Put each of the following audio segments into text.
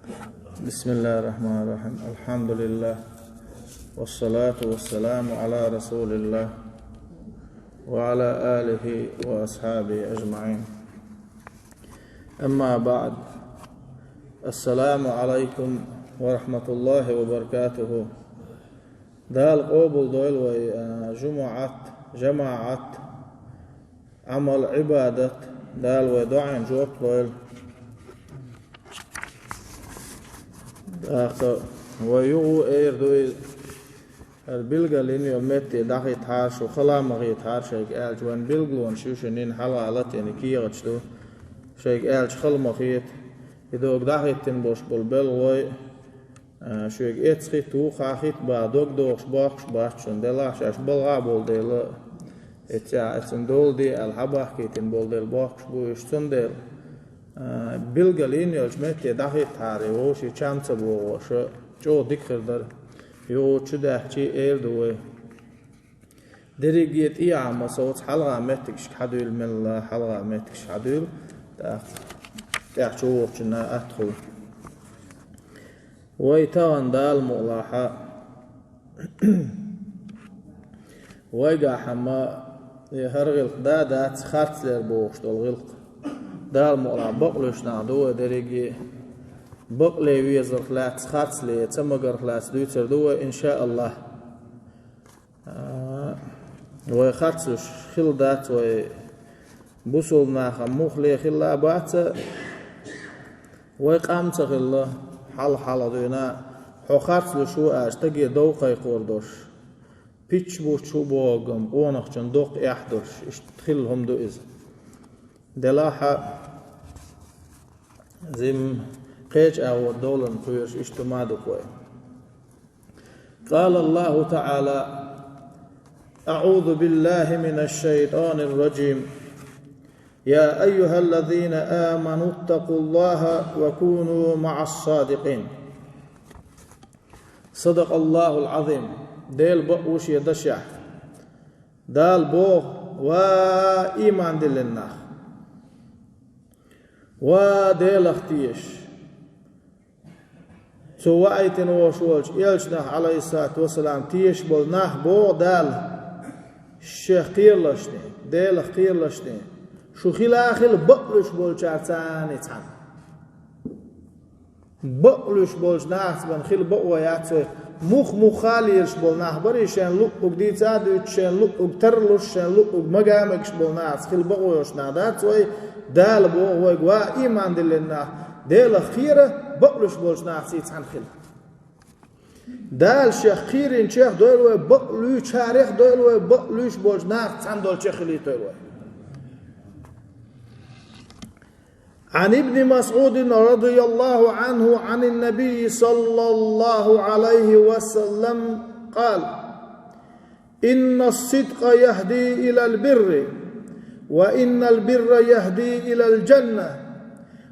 بسم الله الرحمن الرحيم. الحمد لله والصلاة والسلام على رسول الله وعلى آله وأصحابه أجمعين. أما بعد، السلام عليكم ورحمة الله وبركاته. دال قبول دول جماعة عمل عبادة دال ودعين جوب دول ويو دوي البلغة لين يومتي داخل تارش وخلا مغي تارش شيك آل جوان بلغلون شوشنين حلالات يعني كيغتشتو شيك آل خل مغيت يدوك داخل تنبوش بالبل وي شوك اتسخي تو خاخيت با دوك دوكش باخش باخشون دلاش اش بلغا بول ديل اتسن دول دي الحباح كيتن بول ديل باخش بوشتن ديل بلغلين يوشمتي داخل تاري وشي چامت بو وش جو ديكر در يو چدهچي ايل دوي دريجيت ايعام صوت حلقة متكش حدول من الله حلقة متكش حدول تحشوق جنا ادخل ويتان دال ملاحة ويقع حما يهرغل دادات خارت لير بوش دول غلق دال ملاحة بقلوش نعدو دريجي بقلي ويزر خلات خارت لي تمقر خلات دوتر دو إن شاء الله ويخارتش خلدات ويبوصل ناخا مخلي خلا بات ويقامت خلا حال دونا حخارت لشو اش تجي دوقي قوردوش بيتش بو شو بوغم قونخ جن دوق يحدوش اشتخلهم دو إز دلاحة زم قيج أو دولن قيش اشتمادو كوي. قال الله تعالى: أعوذ بالله من الشيطان الرجيم. يا أيها الذين آمنوا اتقوا الله وكونوا مع الصادقين. صدق الله العظيم. ديل بقوش يدشع دال بوغ وإيمان دلنا وديل اختيش سوائتن وشولش يلشنا عليه الصلاة والسلام تيش بول ناح بو دال الشيخ خير لشني ديل خير لشني شو خلاخل بقلش بول شارتاني تان بقلش بولش ناس بن خل بقوا ياتسوي مخاليش بول ناح بري شان لوك دي تادو شان لوك ترلش شان لوك مقامكش بول ناس خل بقوا يوش ناداتسوي دال بو هو إيمان دلنا ديل خيره بقلش بولش ناس يتان خل دال شيخ خيرين شيخ دويلوي بقلو تاريخ دويلوي بقلوش بولش ناس تان دول شيخلي دويلوي. عن ابن مسعود رضي الله عنه عن النبي صلى الله عليه وسلم قال: إن الصدق يهدي إلى البر، وإن البر يهدي إلى الجنة،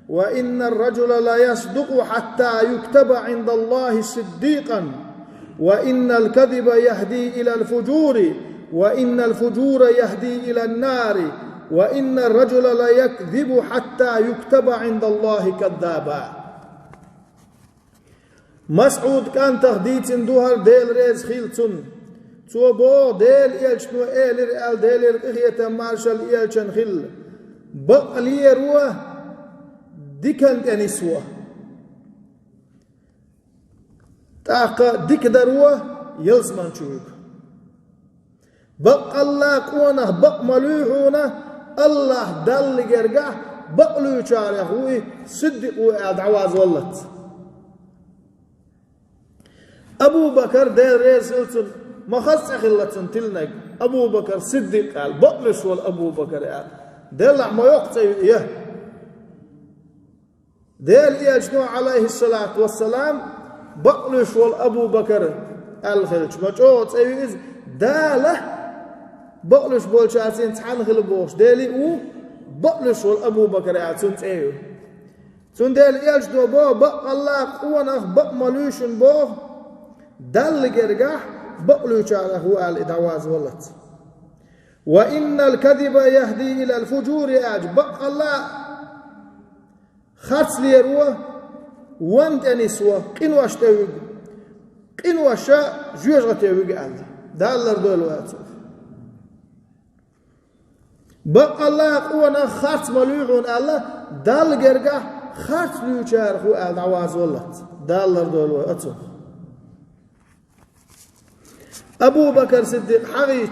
وإن الرجل لا يصدق حتى يكتب عند الله صديقا، وإن الكذب يهدي إلى الفجور، وإن الفجور يهدي إلى النار، وإن الرجل لا يكذب حتى يكتب عند الله كذابا. مسعود كان تخديت دوهر ديل ريز خيلتون توبو ديل إلشنو إيلر إل ديلر إخية مارشال إلشن خيل بقلي روه ديكن تنسوه تاقا ديك دروه يلزمان شوك بق الله قونه بق ملوحونه الله دل جرجع بقلو شارع هو صدق وعواز ولت أبو بكر دير ريسلتن ما خص خلتن تلنك أبو بكر صدق قال بقلش وال أبو بكر قال دل ما يقطع يه دل يجنو عليه الصلاة والسلام بقلش وال أبو بكر الخلش ما جوت أيز داله بقلش بولشاتين تحن خلبوش دالي او بقلش والابو بكر عاتون تايو تون دال يالش دو بو بق الله قوانخ بق ملوشن بو دال جرجح بقلوش على هو الادواز ولت. وإن الكذب يهدي إلى الفجور أعج بق الله خرس ليروه وانت نسوة قنواش تاويق قنواشا جوج غتاويق ألدي دالر دول واتو بقى الله قوانا خارت مليعون الله دال قرقا خارت ليوشارخو ألد عواز ولت دالر دول واتو أبو بكر صديق حقيق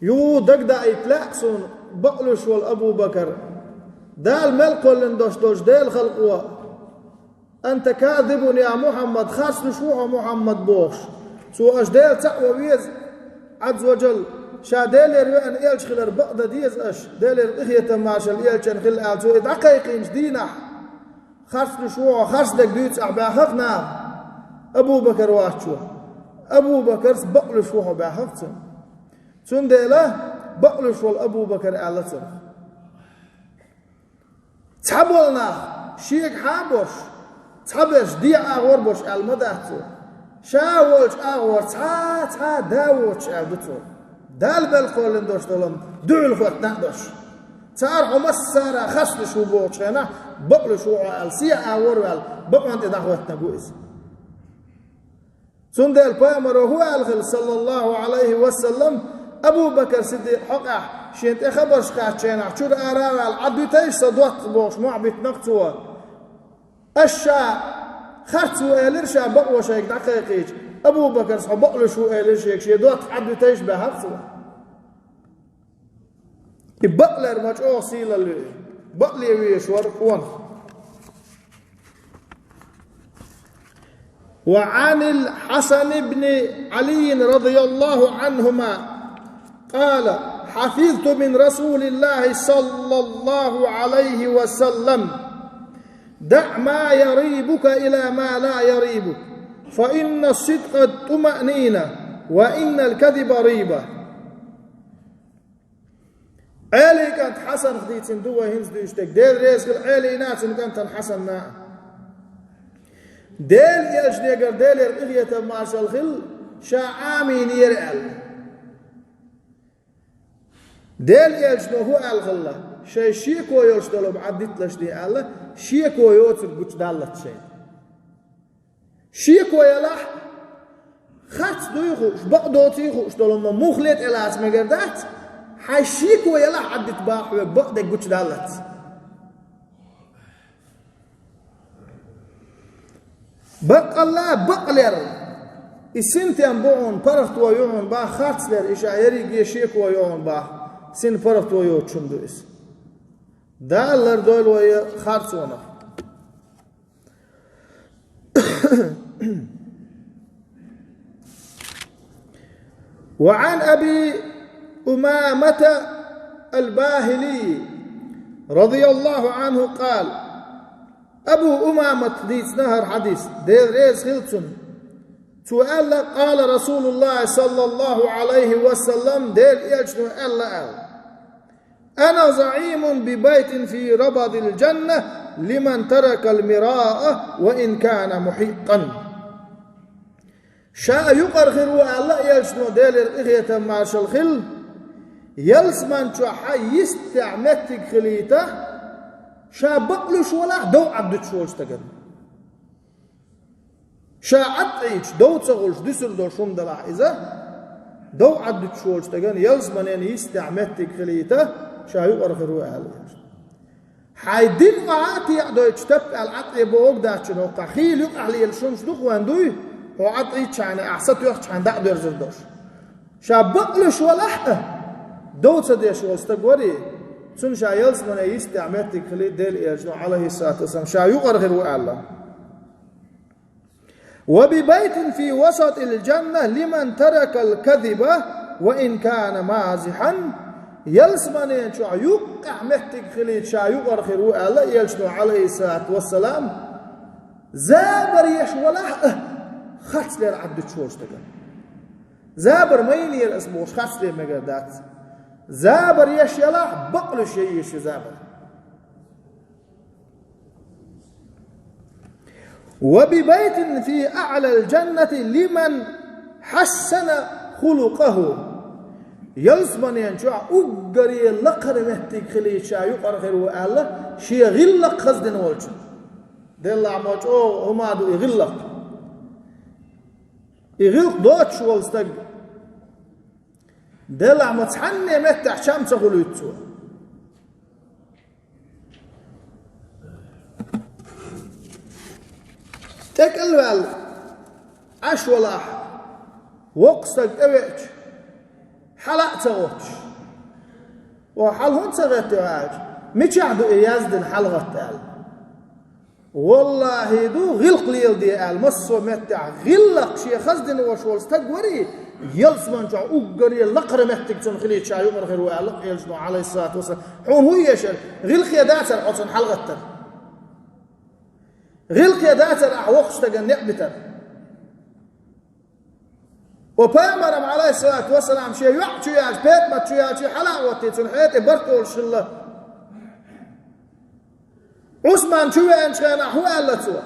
يو دقدا إطلاقسون بقلش والأبو بكر دال ملقو لندوش ديل خلقوا أنت كاذب يا محمد خاص نشوح محمد بوش سو أجدال تقوى ويز عز وجل شا ديل يروان إيلش خلر بقدا ديز أش ديل إخية ماشا الإيلشن خل آل سو دقيقين جدينا خاص نشوح خاص دك ديوتس أعباخقنا أبو بكر واشوا أبو بكر بقلش وحو باخقتن سون ديلا بقلش والأبو بكر آلتن تحبولنا شيك حابوش تحبش دي أغور بوش المداتو شاولش أغور تا داوش ألدتو دال بالقولن دوش دولم دول خوات نقدوش تارحو مسارة خسلش وبوش هنا بقلش وعالسيا أغور وال بقوانت إذا خوات نقويز سندل بامر هو الخل صلى الله عليه وسلم أبو بكر صديق حقه شنت خبرش قاعدين شور أرار العدو تيش صدوات بوش معبت نقطوا الشا خرطوا إلرشا بقوا شيء دقيقيج أبو بكر صح بقول شو إلرشا شيء دوات عدو تيش بهقتوا يبقلر ماش أوصيل اللي بقلي ويشور قوان وعن الحسن بن علي رضي الله عنهما قال حفظت من رسول الله صلى الله عليه وسلم دع ما يريبك إلى ما لا يريبك فإن الصدق الطمأنينة وإن الكذب ريبة عالي كانت حسن خديت سندوة هنز دوشتك ديل ريسك العالي ناس كانت حسن نا ديل يجنيقر ديل الإغية ماشا الخل شاعامين يرأل ديل يجنو هو الخلا شيكو يوشتلو بعدت لشدي الله شيكو يوتر قوش دالت شيء شيكو يلاح خات دويخوش بقدوتيخوش دولما مخلط إلاس مقردات حي شيكو يلاح عدت باحوه بقدك قوش دالت بق الله بقلر السنت ينبعون برفت ويوم با خاتلر إشعيري جيشيك ويوم با سن برفت ويوم شندو إس دالر دول ويا خاتونا وعن أبي أمامة الباهلي رضي الله عنه قال أبو أمامة ديس نهر حديث دير ريز خلتن سؤال قال رسول الله صلى الله عليه وسلم دير يجنو ألا أنا زعيم ببيت في ربض الجنة لمن ترك المراء وإن كان محيقا شاء يقرخر ألا يجنو دير إغية معش الخل يلسمن شو حي يستعمتك خليته شا بقلش ولا دو عبدت شوش تقل شا عطيش دو تغلش دسر دو شم دلع إذا دو عبدت شوش تقل يلزمن يعني يستعمتك خليته شا يقرخ روح عليه حي دين وعاتي يعدو يجتب العطي بوق داتشنو قخيل يقع لي الشمس دوخ واندوي هو عطيش يعني أحسط يوخش عن دعدو يرزل دوش شا بقلش ولا دو تديش والستقوري سن شا يلزمن يستعمتك خليت ديل يجنو عليه الصلاة والسلام شا يقرخ الله وببيت في وسط الجنة لمن ترك الكذب وإن كان مازحا يلزمن شا يقع مهتك خليت شا يقرخ الله يجنو عليه الصلاة والسلام زابر يشوله خطس لير عبد تشوش تقل زابر مين يرأسموش خطس لير مقردات زابر يشيلا بقل شيء يشي زابر وببيت في أعلى الجنة لمن حسن خلقه يلزمن ينشع أقري لقر مهتك خلي شا يقرخر وآله شي غلق خزدن والجن دلع موجو هما دو يغلق دوتش والستق دلع متحني متح شمس غلوتسو تكلم عش ولاح وقستك اويتش حلقت غوتش وحلهن سغت واج ميشعدو يازدن حلغت ال والله دو غلق ليل دي ال مصو متع غلق شي خزدن وشول ستغوري يلسمن جا اوغري لقر متك تنخلي شاي عمر غير وال يلسمو عليه الصلاه والسلام حون هو يشل غلق يدات الحسن حلغت غلق يدات احوقستك نعبتر وبامرم عليه الصلاة والسلام شيء يحكي ياج بيت ما تشياج حلاوتي تنحيت برتول شله عثمان شو انشغنا هو قالتوا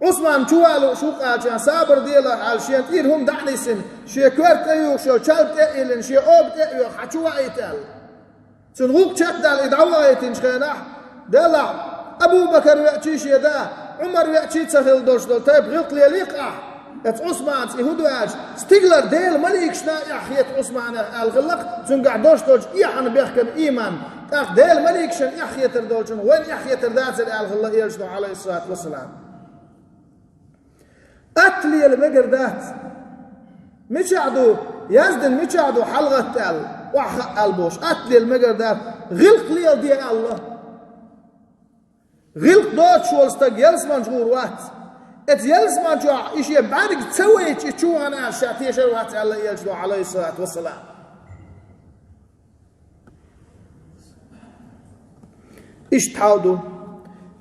عثمان شو قالوا شو قال صابر ديلا على شيء كثير هم دعني سن شيء كورت ايو شو شالت ايلن شيء اوبت ايو حشوا ايتال تنغوك تشدل ادعوا تنشغنا دلع ابو بكر يحكي شيء دا عمر يحكي تسهل دوش دول طيب غلط لي ليقع عثمان يهودو اج ستيغلر ديل مليك شنا يحيت عثمان الغلق تنقع دوش دوش يحن بيحكم ايمان اخ ديل مليك شن يحيت دوش وين يحيت ذات الغلق يلجنو عليه الصلاه والسلام اتلي المقردات مشعدو يزدن مشعدو حلقه ال وح البوش اتلي المقردات غلق لي دي الله غلق دوش ولستق يلسمان جور وات ات يلسمان جو ايش يبعدك تسوي تشو انا شاتي شروات الله يلجنو عليه الصلاه والسلام ايش تحاولوا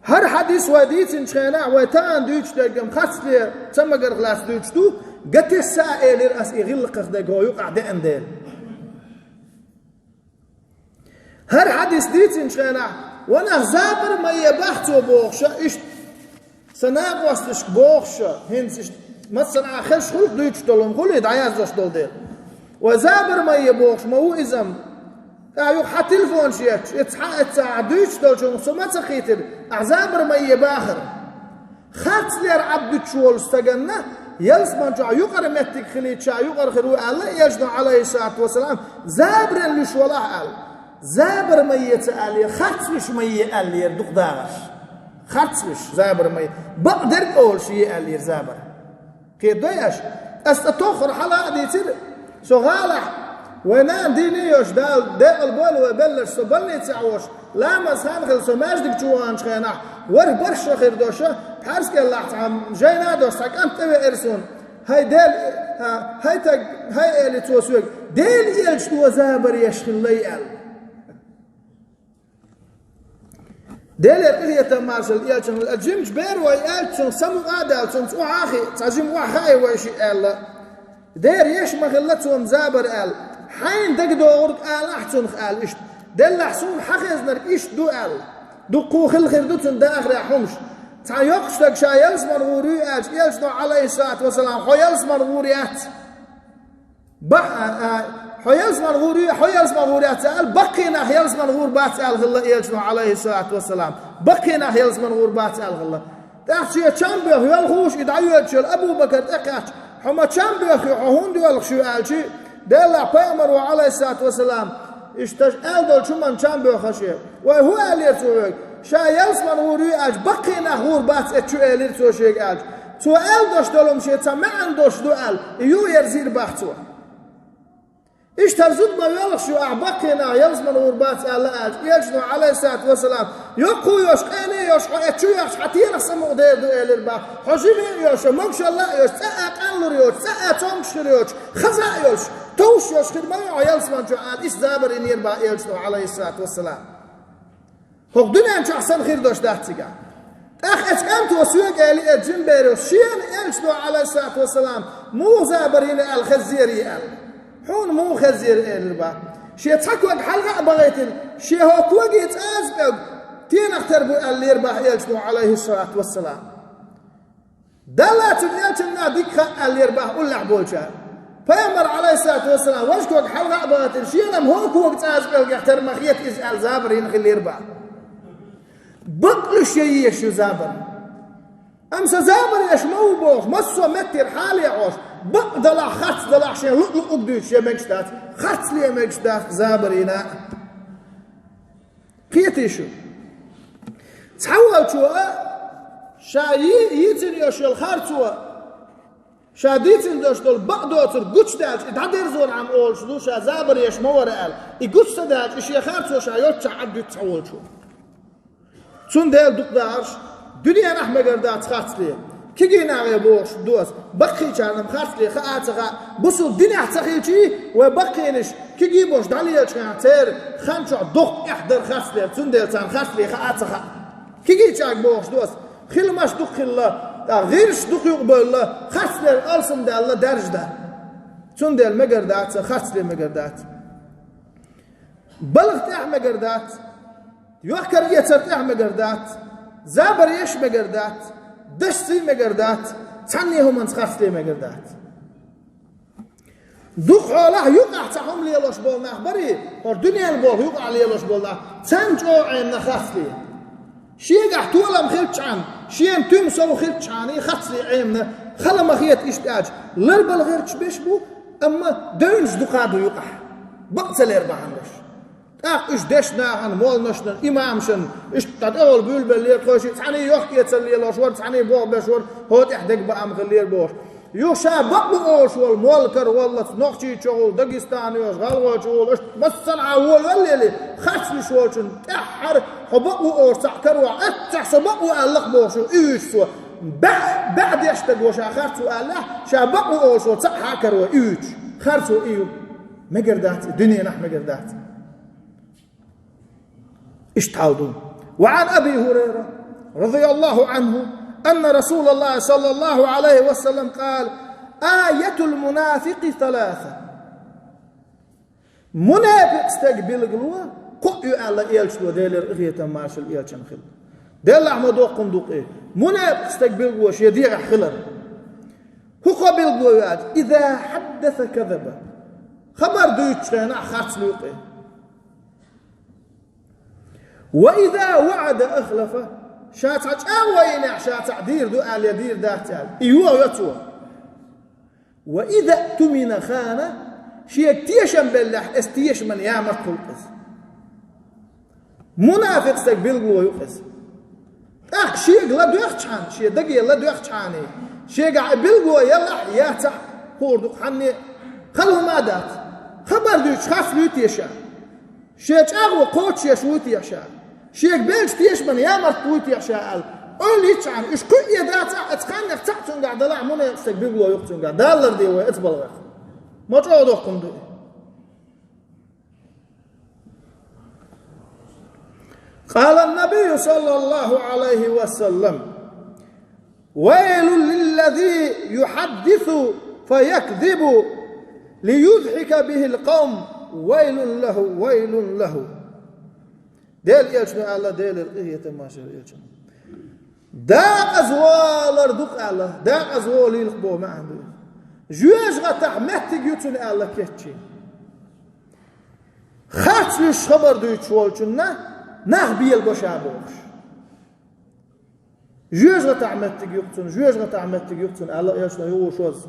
هر حديث وديت ان شينا وتان دوش دقم خاصلي تمقر خلاص دوش دو قت السائل راس يغلق دقو يقع دندل هر حديث ديت ان شينا وانا زابر ما يبحثوا بوخش ايش سناق وستش بوخش هنسش مثلا اخرش خلق دوش دولم خلي دعياز دوش دول ديل وزابر ما يبوخش ما هو ازم ايو حتى تلفون شيت يتحقق دوش دول شو ما تخيتر اعزابر ما يباخر خاطس لير عبد تشول استغنا يلسمان جو يقر متك خليت شا يقر خرو الله يجد عليه الصلاه والسلام زابر اللي شو الله قال زابر ما يتقال خاطس مش ما يقال لي دوق داغش خاطس مش زابر ما بقدر اقول شيء قال لي زابر كيداش استخر حلا ديتر شو غالح وينام دينيوش دال دقل بول وبلش سبلني تعوش لا مسخان خل سماجدك جوان شخينا ور برش خير دوشه بحرس كلا عم جينا دوسك انت ارسون هاي ديل هاي تك هاي اللي توسوق ديل يلش تو زابر يشخل ليال ديل اللي تمارسل يالشن الجيم جبير ويالشن سمو قادل شن سو اخي تجيم واخاي وشي ال دير يش مغلتهم زابر ال حين تقدر قال احسن قال ايش دل حسون حخزنر ايش دو قال دو قوخل خير دوتن داخل حمش تا يقشتك شا يلسمر غوريات يلسنو عليه الصلاه والسلام خو يلسمر غوريات خو يلسمر غوريات بقينا يلسمر غوربات الله يلسنو عليه الصلاه والسلام بقينا يلسمر غوربات الله تاخشي تشامبيو يلخوش يدعيو ابو بكر تقاش حما تشامبيو هون دول شو قالشي دلع بيامر عليه الصلاة والسلام اشتش دول شو من تشامبيو خشيه وهو اللي يرسوك شا يلسمن غوري اج بقينا غور بات اتشو اللي يرسوك اج تو دوش دولم شي ما عندوش دوال يو يرزير باختو ايش ترزد ما يلخشو بقينا يلسمن غور بات الله اج يلشنو عليه الصلاة والسلام يقو يوش قيني يوش اتشو يوش حتير سمو دير دو اللي حجيبي يوش موكش الله يوش ساعة قلر يوش ساعة تونكشر يوش خزا يوش توش يوش خدمة يلسمن جو قال ايش زابر ان يربا يلشنو عليه الصلاة والسلام هو الدنيا انت احسن خير دوش داتيكا اخ اتكامت وسوق الي الجن بيرو شين يلشنو عليه الصلاة والسلام مو زابرين الخزيري حون مو خزير الربا شي تحكوك حلقة بغيتن شي هو كوغي تازبق تين اختربو اللي يربح يلشنو عليه الصلاة والسلام دلات يلشنا ديك اللي يربح ولا بولشا فيامر عليه الصلاة والسلام وشكوك حلقة بغيتن شي لم هو كوغ تازبق يختر مخيط ازال زابرين اللي يربح بقل شيء شو زابر أمس زابر يشمو بوش مصو متر حالي عوش بقدلا خرص دلا شين لؤلؤ أقدوش يا مجدات خرص لي مجدات زابرينا قيتي شو تحول شو شاي يتن يوش الخرصوا شاديتن دوشتول بقدوتر قوش داج اتعدير زور عم أول شدو شا زابر يشمو ورقال يقوش داج إشي خرصوا شا يوتش عبدو تحول شو تون ديل دوك دارش دنيا نحن قردات خرص لي كي ناغي بوش دوس بقي كانم خرص لي خاطغا بوسو الدنيا تخيلتي وبقينش كي بوش داليش كان تير خنشو دوق احضر خرص لي تون ديل تان خرص لي خاطغا كي تشاك بوش دوس خيل ماش دوق خلا غيرش دوق يقبل خرص لي السم ده الله درج ده تون ديل مقردات خرص لي مقردات بلغت احمى قردات يوحكر يترت احمى قردات زابر يش مقردات دشتي مقردات تعنيهم من تخاف لي مقردات دوخ الله يقع تحهم لي لوش بولنا اخبري الدنيا البول يقع لي لوش بولنا تنجو عين خاف لي شيء طولا مخيلتش عن شيء تمسو خيلتش عني خاف لي عيننا خلا ما خيت اشتاج لربل غير تشبش بو اما دونج دقادو يقع بقتل يربع عندش إيش دشنا عن مول نشنا إمامشن إيش تدور بيل خوشي تعني يحكي يتسلي لوشور تعني بوق بشور هود إحدق بقام خلير بوش يوشا بقبو أوش والمولكر والله نقشي شغل داغستاني وش غلوة شغل إيش بس صنعة وول واللي خاصني شوشن تحر حبقو أوش تحكروا أتحس بقو ألق بوشو إيش سوا بعد يشتق وشا خارسو أله شا بقو أوش وتحكروا إيش خارسو إيو مقردات الدنيا نح مقردات اشتعلوا. وعن أبي هريرة رضي الله عنه أن رسول الله صلى الله عليه وسلم قال آية المنافق ثلاثة منافق استقبل قلوة قئوا على إيالش وديل الإغية ماشي الإيالش خل ديل أحمد قندوق إيه منافق استقبل قلوة شيديع خلر هو قبل قلوة إذا حدث كذب خبر دويتشينا خارج لوقيه وإذا وعد أخلفه شاتع وين شاتع دير دو آل يدير داتال إيوه يتوه وإذا اؤتمن خانه شيء تيشن بالله استيش من يعمل خلقس منافق استقبل قلوه يقس شيء لا دوخشان شيء دقي لا دوخشاني شيء قاعد بلقوه يلا ياتع خوردق حني خلهم مادات خبر دوش خاف لوتيشا شيء أغوى قوتش يشوت يشاء شيء بيلش تيشمن يا مرتوت يشاء قول يتشعن إيش كل يدات أتخانق تعتون قاعد لا عمونا يستقبل ويقتون قاعد دالر دي ويتبلغ ما تعودوكم دي قال النبي صلى الله عليه وسلم ويل للذي يحدث فيكذب ليضحك به القوم ويل له ويل له ديل يلشنا الله ديل القية ماشي يلشنا داق أزوال ردق الله داق أزوال يلقبو ما عنده جوج غتح مهتق يتون الله كيتشي خاتش ليش خبر دو يتشوالشنا نخ بيل بشابوش جوج غتح مهتق يتون جوج غتح مهتق يتون الله يلشنا يوشوز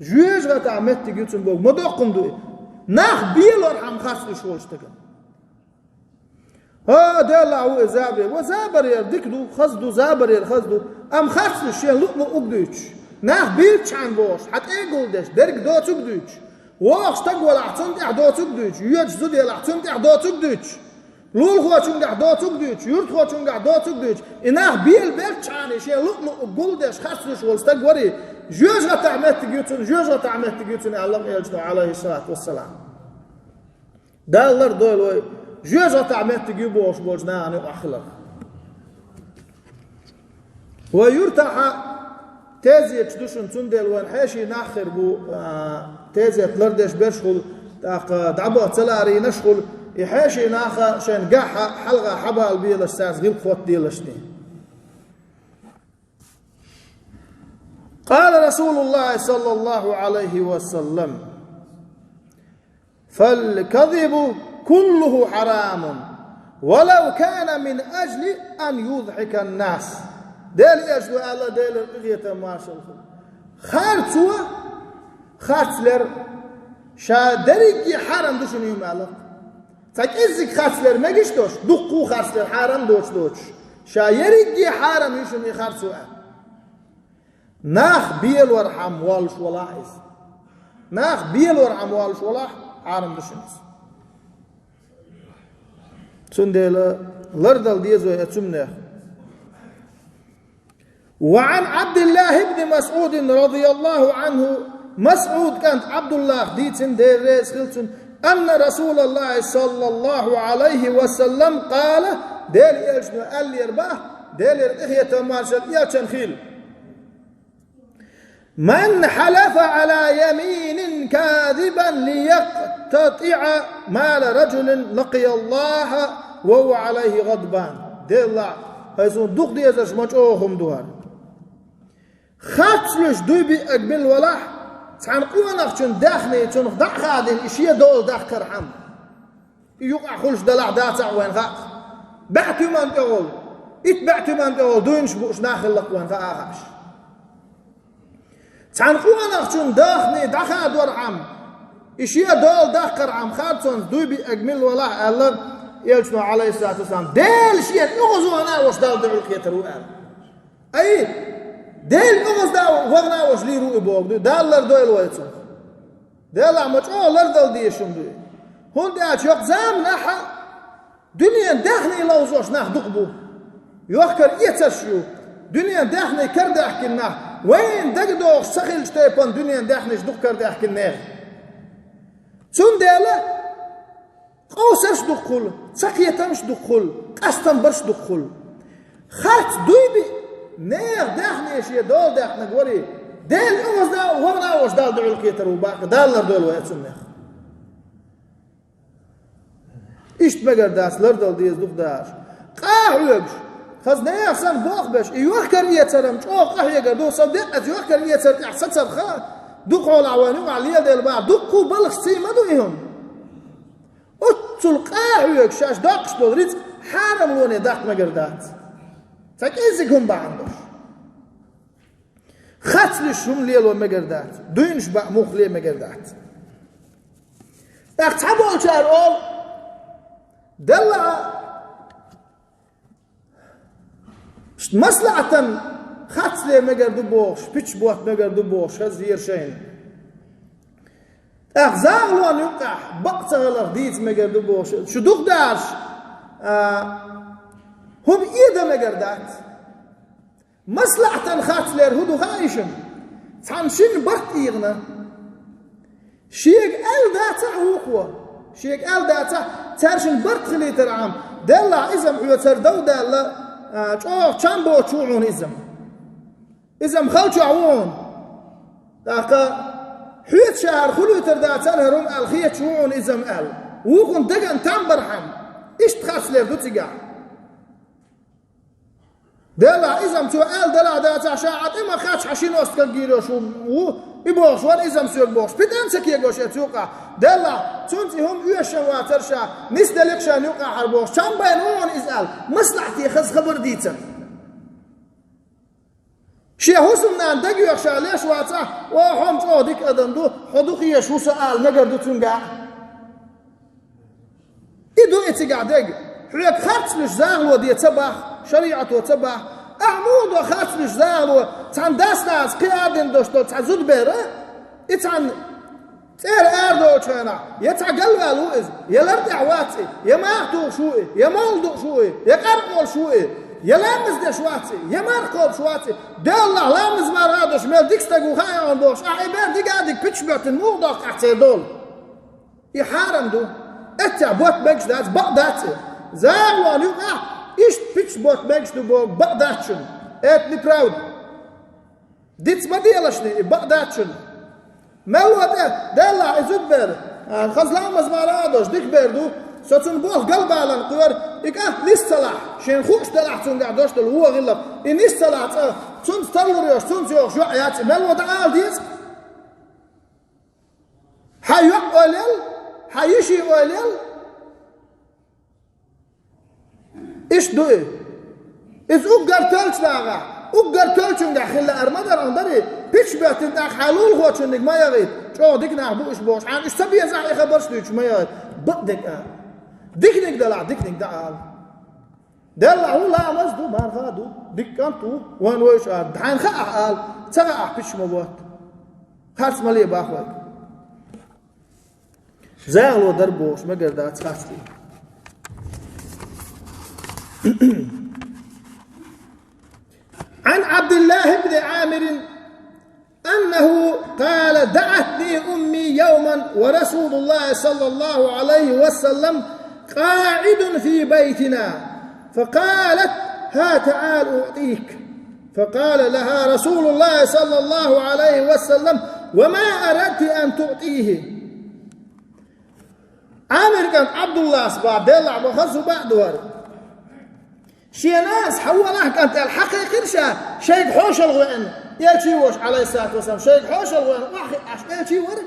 جوج غتح مهتق يتون بوغ مدوقم دو نخ بيل ورحم خاتش ليش والشتكن دل هو زابر وزابر يردكدو خزدو زابر يرخزدو ام خاص الشيء لقمه اقدوش ناخ بيتش عن بوش حتى يقولدش درك دوتك دوتش واخ تقول احسنت احدوتك دوتش يج زود يلا احسنت احدوتك دوتش لول خوچون احدوتك دوتش يرت خوچون احدوتك دوتش اناخ بيل بيتش عن شيء لقمه اقولدش خاصش ولستقوري جوج تعمت تجيتون جوج تعمت تجيتون الله يجد عليه الصلاه والسلام دالر دول جوجا تعمت تجيبوش بوجنا أنا أخلق ويرتاح تازي تدوشن تندل وين حاشي ناخر بو تازي تلردش برشغل دعبو تلاري نشغل يحاشي ناخا شان قاحة حلقة حبال بيل الساس غير خوت ديلشني قال رسول الله صلى الله عليه وسلم فالكذب كله حرام ولو كان من أجل أن يضحك الناس دل يجدو الله دل قية ماشل خارتوا خارتلر شا دريجي حرام دوشن يوم الله تاك إزك خارتلر ما جشتوش دقو خارتلر حرام دوش شا يريجي حرام يشون يخارتوا ناخ بيل ورحم والش ولا إز ناخ بيل ورحم والش ولا حرام دوشنس سندل لردل ديزو يتسمنه. وعن عبد الله بن مسعود رضي الله عنه مسعود كانت عبد الله ديتن ديريس خلتن أن رسول الله صلى الله عليه وسلم قال ديل يجنو قال يرباه ديل يرقيه تمارشل يا خيل من حلف على يمين كاذبا ليقتطع مال رجل لقي الله وهو عليه غضبان ديل الله هيسون دوق ديزش مجوهم دوار خاتلش دوبي أقبل ولا تحن قوانك چون داخني چون دع خادن إشياء دول داخ كرحم يوقع خلش دلع داتع وين خات بعتو من تقول اتبعتو من تقول دوينش بوش ناخل لك وين خاخش تحن قوانك چون داخني دع خاد ورحم إشياء دول داخ كرحم خاتون دوبي أقبل ولا الله يلشنو عليه الصلاة والسلام ديل شيء يغزو أنا وش دال دعو الخيتر وقال أي ديل نغز داو وغنا وش لي روئي بوغ دو دال لر دويل ويتسون ديل عمج لر دل ديشون دوي هون داعش يقزام ناحا دنيا داخني لوزوش ناح دقبو يوخكر يتشيو دنيا داخني كرد احكي ناح وين دقدوغ سخيل شتيبان دنيا داخني شدوغ كرد احكي ناح سون ديلا قوسرش دخل سقيتمش دخل قستم برش دخل خارت دويبي نير داخني شي دول داخني قولي ديل اوز دا ورنا وش دال دعو الكيتر وباقي دال لر دول ويتسن نيخ اشت مقر داس لر دول ديز دوخ داش قاح ويبش خز نيخ سن بوخ بش ايوه كرية ترم شو قاح يقر دو صدقت يوه كرية ترم احسن سرخا دوخوا العواني وعليا ديل باع دوخوا بلخ سيما دوئهم اتسل قاح ويبش شاش داقش دول ريت حارم لوني داق مقر دات تاك إزيك هم بعندوش خاتلش هم ليل ومقردات دوينش بقى موخ ليه مقردات اقتحبوا الشهر أول دلع مصلحة خاتلي مقردو بوش بيش بوات مقردو بوش هزير شين اغزاغلوان يقع بقتغل اغديت مقردو بوش شو دوخ دارش هم إيدا مقردات مصلحة خاتلر هدو خايشم تعنشين برت إيغنا شيك أل داتا هوقوة شيك أل داتا تارشن برت خليتر عام دالا إزم حيو تردو دالا چامبو چوعون إزم خلچو عوون داقا حيوت شهر خلوتر داتا الهرم الخية چوعون إزم أل ووقن دقن تنبرحم إشت خاتلر دو تقع دلا إزم تو أل دلا داتا شاعت إما خاتش حشين وستكال جيروش وإبوش وان إزم سيوك بوش بدأن سكيه جوش يتوقع دلا تونتي هم يوشن واترشا نس دلكشان يوقع حربوش شان بين هون إزال مصلحتي خز خبر ديتا شي حسن نان دقيو يخشى ليش واتا وحوم جو ديك أدندو حدوخي يشو سؤال نقردو تنقع إدو إتقع دق حليك خاتش لش زاغلو دي تباح شريعة وتبع أعمود وخاتلش زالو تان داس ناس قيادين دوشتو تعزود بيرا إتان تير أردو چانا يتعقل والو إز يلرد عواتي يماحتو شوئي يمالدو شوئي يقرقل شوئي يلامز دي شواتي يمارقوب شواتي دي الله لامز مرادوش ميل ديكستاقو خايان دوش أعيبان دي قادك بيتشبعتن موضاق أحتي دول يحارم دو إتا بوت بيكش دات بقداتي زالوان يوقع إيش بيتش بوت بيكش دو بوك بقداتشن إتني براود ديتس ما ديالشني بقداتشن مالو هذا دلع إزود بير خزلامز مرادوش ديك بيردو سوتن بوخ قلب على القوار إك ليس صلاح شين خوش دلع تون قاعدوش دل هو غلب إنيس صلاح تون تلوريوش تون تيوخ شو حياتي مالو تعال ديت حيوق أوليل حيشي أوليل إيش دوئي إز أقر تلت لاغا أقدر تلشون داخل أرمدر عندري بيش بيتن داخل حلول خوشون دك ما يغيد شو ديك نعبوش بوش عن إيش تبي يزعي خبرش ديش ما يغيد بدك ديك دلع ديك دلع دلع هو لا مزدو ما رفادو ديك كانتو وان ويش دحين خاح قال تغاح بيش مبوت خالص ملي باخوك زاغلو دربوش ما قدرت خاصلي عن عبد الله بن عامر أنه قال دعتني أمي يوما ورسول الله صلى الله عليه وسلم قاعد في بيتنا فقالت ها تعال أعطيك فقال لها رسول الله صلى الله عليه وسلم وما أردت أن تعطيه عامر كان عبد الله صباح دلع بخصه بعد ورد شي ناس حولها كانت الحقيقة شيخ حوش الغوين يلشي وش عليه الصلاة والسلام شيخ حوش الغوين واحد عش يلشي ورد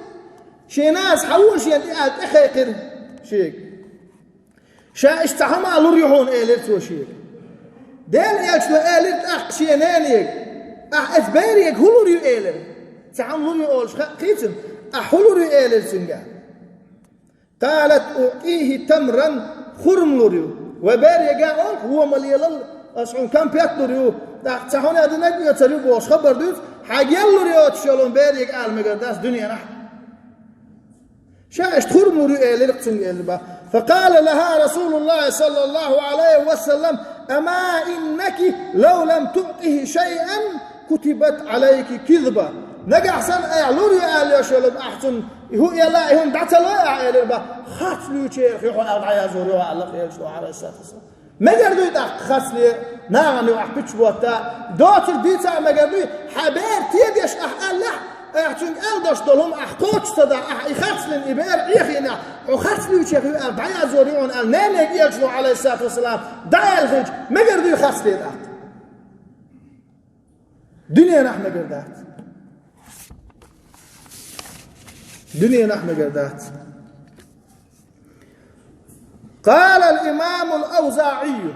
شي ناس حول شي انتقاد اخيقر شيخ شا اشتحما لريحون ايلت وشيخ ديل يلشلو ايلت اخ شي نانيك اخ اثباريك هلوريو ايلت تعام لريو اولش قيتن اخ هلوريو ايلت سنجا قالت اعطيه تمرا خرم لريو وباري قال هو مليل أشعون كم بيتلوريو تحون هذا نجيو تريو بوش خبر دوت حاجيلوريو تشلون باري قال مقداس دنيا نح شاش تخرموريو إيه لقتن قلبا فقال لها رسول الله صلى الله عليه وسلم أما إنك لو لم تعطه شيئا كتبت عليك كذبة نجح سن أعلوريو قال يا شلون أحسن هو يلا هم دعتلو أعلى خاتلو شيخ يحول أربعة زوريو على خير شو على السادس ما قدروا يدق خاتلي نعم يوحبش بوتا دوت البيتا ما قدروا حبير تيجش الله أحسن ألدش دلهم أحقوش تدا يخاتلن إبير يخينا وخاتلو شيخ أربعة زوريون النانك يجلو على السادس والسلام دع الخج ما قدروا يخاتلي ده دنيا نحن قدرت دنيا نحن قدرت قال الإمام الأوزاعي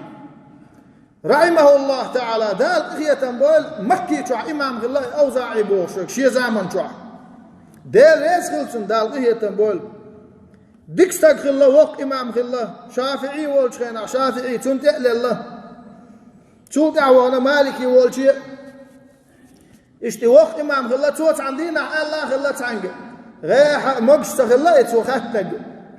رحمه الله تعالى دال قية بول مكي شو إمام الله الأوزاعي بوشك شي زمن شو دال يسخلسن دال قية بول ديكستك خلا وق إمام خلا شافعي والشينا شافعي تنتع لله شو دعوانا مالكي والشي اشتي وق إمام خلا توت عندنا الله خلا تعنق غير مقشت خلا يتوخاتك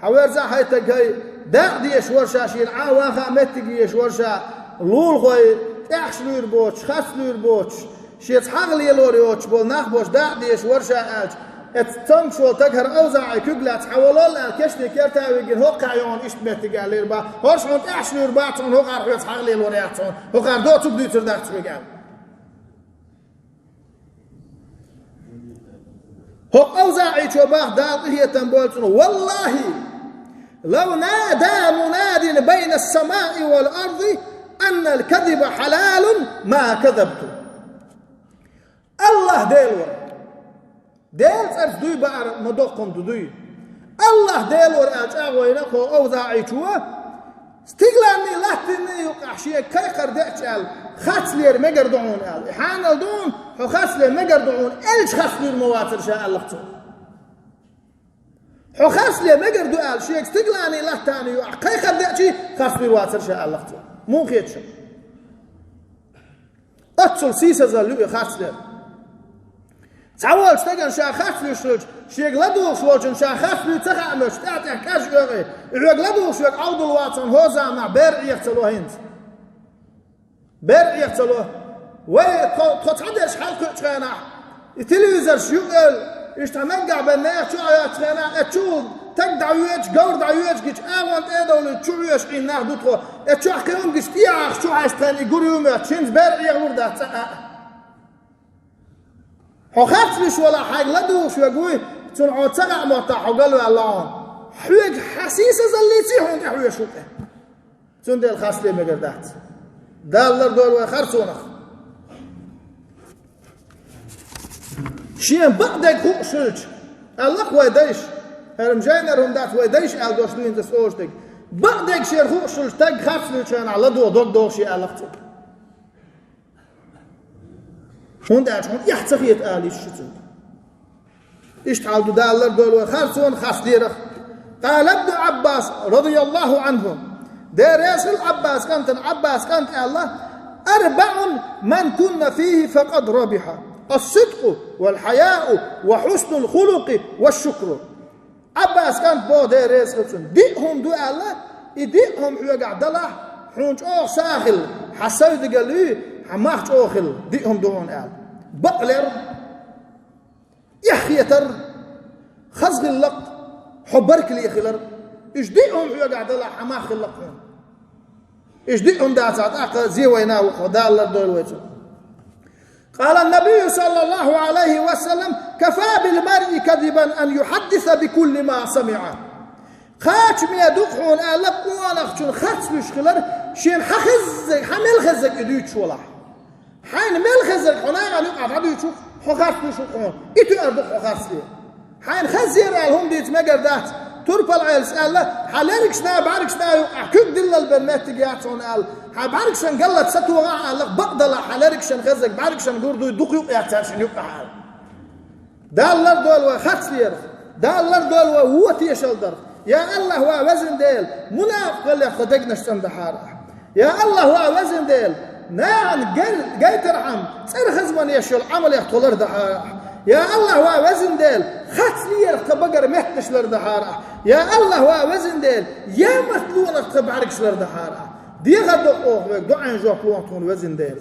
حوارزا حيتك هاي داعديش ورشا شين عاواخا متقيش ورشا لول خوي احشلور بوش خسلور بوش شيت حغلي لوريوش بول نخبوش داعديش ورشا اج اتتم شو تكهر اوزاعي كقلات حولول الكشتي كيرتاوي جن هوقع يون ايش متقال ليربا هوش هون احشلور باتون هوقع حويت حغلي لورياتون هوقع دو تبدي ترداخت بقال هو اوزاعي شو باخ دال هي تنبولتون والله لو نادى مناد بين السماء والأرض أن الكذب حلال ما كذبت الله ديلور ديل صرف دوي بار مدوقن دوي الله ديلور أجاوينا خو أوزاعي شوه استقلاني لاتني يقع شيء كي قردعش قال خاصلير ما قردعون قال حان الدون خو خاصلير ما قردعون إلش خاصلير مواتر شاء الله حو خاصلي ما قردو قال شيء استقلاني لا تاني كي خدعتي خاصلي واتر شاء الله مو خيتش اتصل سيسا زلو خاصلي تعول استقل شا خاصلي شلج شيء غلدو شلج شا خاصلي تخامش تعطي كاش غير غلدو شو عود الواتن هوزا مع بير يقتلو هند بير يقتلو وي تقعدش حلقه تشانا التلفزيون شو قال اشتمنقع بالناس شو عياتنا اتشوف تقدع ويج قورد ويج جيش اغوانت ايدول تشو ويش قيناه دوتخو اتشو حكيهم جيش تياخ شو عايستاني قريوم تشينز بارعي غوردا حو خافتلش ولا حاج لدوش ويقوي تنعو تسقع موتا حقلوا الله حويج حسيسة زليتي هون حويج شوكه تندي الخاص لي مقردات دالر دول ويخرسونخ شيء بعدك هو شلج الله ويديش هرم جاينرهم دات ويديش قال دوش دوين تسوشتك بعدك شيء هو شلج تاج خاص لي كان على دو دوك دوشي علاقته هون ده هون يحتخيت آلي الشتون اشتعلوا دالر دول خرسون خسليرخ قال ابن عباس رضي الله عنه دارس العباس كانت الله 4 من كن فيه فقد ربح الصدق والحياء وحسن الخلق والشكر عباس كانت بو دارس خلصون ديهم دو الله يديهم حيو قاعد الله حونج او ساخل حسيد قالوا حماخ اوخل ديهم دون آل بقلر يحيتر خزغ اللق حبرك لي خلر اجديهم حيو قاعد الله حماخ اللقهم اجديهم داتات اقا زي وينا وقدال دول ويتو قال النبي صلى الله عليه وسلم كفى بالمرء كذبا ان يحدث بكل ما سمع خاتم يدخون ألب وانخشون خاتم يشخلر شين حخزك حمل خزك يدوش ولا حين مل خزك حنا على قعد يشوف خاتم يشوفون إتو أردخ خاتم حين خزير الهم ديت مقردات تربل عيلس الله حلالك شنا بعرك شنا كيف دل البنات تجاتون قال بعرك شن قلت ستوغا الله بقدر حلالك شن خزك بعرك شن قردو يدق يقع شن يقع حال ده الله دول وخاتم ده الله دول وهو تيشل در يا الله هو وزن ديل منافق اللي خدقنا شتن دحارة يا الله هو وزن ديل نعم جاي ترحم ترخز من يشيل عمل يحتولر دحارة يا الله هو وزن ديل خاتلير تبقر مهتش لر دحارة يا الله هو وزن ديل يا مطلون تبعركش لر دحارة دي غدقوه دعين جوكلون تون وزن ديل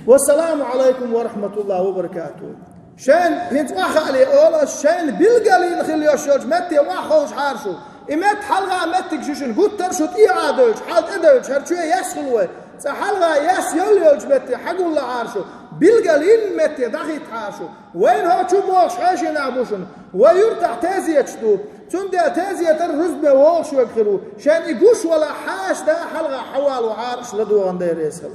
والسلام عليكم ورحمة الله وبركاته شان هنت واخ علي اول شان بالقليل خلي يشوج متي واخوش حارشو امت حلقه متك شوشن قلت ترشط عادوش حالت ادوش هرشو يسخلوه حلقه يس يوليوج متي حق الله عارشو بالقليل متي دخيت حارشو وين هو شو موش عايشين ابوشن ويرتع تازيتشتو تندى تازيه الرزبه ووش يكخلو شان يقوش ولا حاش ده حلقه حوال وعارش لدو غندير يسخل